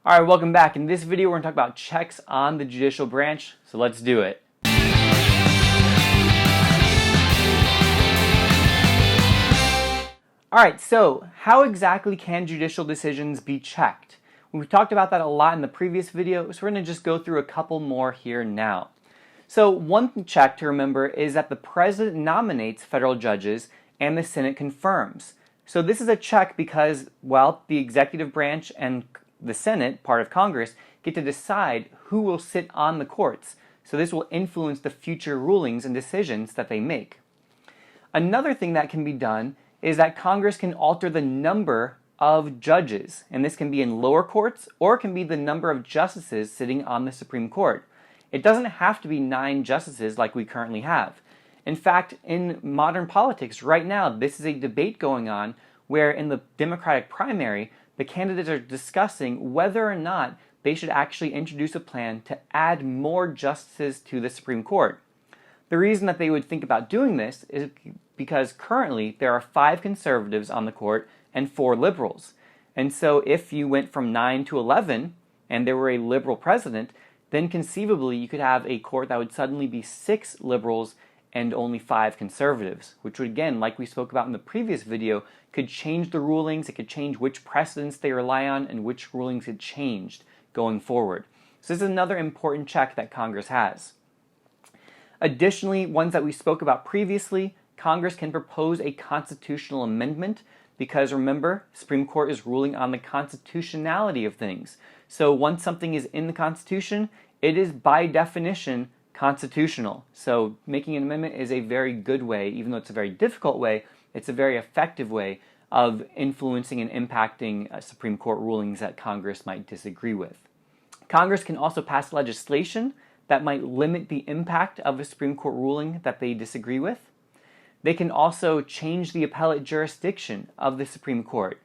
Alright, welcome back. In this video, we're going to talk about checks on the judicial branch, so let's do it. Alright, so how exactly can judicial decisions be checked? We've talked about that a lot in the previous video, so we're going to just go through a couple more here now. So one check to remember is that the President nominates federal judges and the Senate confirms. So this is a check because, well, the executive branch and the Senate, part of Congress, get to decide who will sit on the courts. So this will influence the future rulings and decisions that they make. Another thing that can be done is that Congress can alter the number of judges, and this can be in lower courts or it can be the number of justices sitting on the Supreme Court. It doesn't have to be 9 justices like we currently have. In fact, in modern politics right now, this is a debate going on where in the Democratic primary, the candidates are discussing whether or not they should actually introduce a plan to add more justices to the Supreme Court. The reason that they would think about doing this is because currently there are 5 conservatives on the court and 4 liberals. And so if you went from 9 to 11 and there were a liberal president, then conceivably you could have a court that would suddenly be 6 liberals and only 5 conservatives, which would, again, like we spoke about in the previous video, could change the rulings, it could change which precedents they rely on and which rulings get changed going forward. So this is another important check that Congress has. Additionally, ones that we spoke about previously, Congress can propose a constitutional amendment because, remember, Supreme Court is ruling on the constitutionality of things. So once something is in the Constitution, it is by definition constitutional. So making an amendment is a very good way, even though it's a very difficult way, it's a very effective way of influencing and impacting Supreme Court rulings that Congress might disagree with. Congress can also pass legislation that might limit the impact of a Supreme Court ruling that they disagree with. They can also change the appellate jurisdiction of the Supreme Court.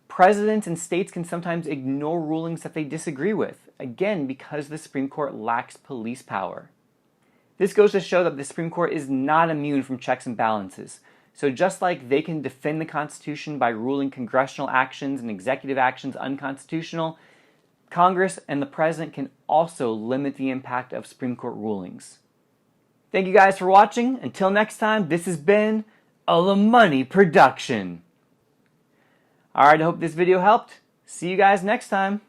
Presidents and states can sometimes ignore rulings that they disagree with, again, because the Supreme Court lacks police power. This goes to show that the Supreme Court is not immune from checks and balances. So just like they can defend the Constitution by ruling congressional actions and executive actions unconstitutional, Congress and the President can also limit the impact of Supreme Court rulings. Thank you guys for watching. Until next time, this has been a La Money production. Alright, I hope this video helped. See you guys next time.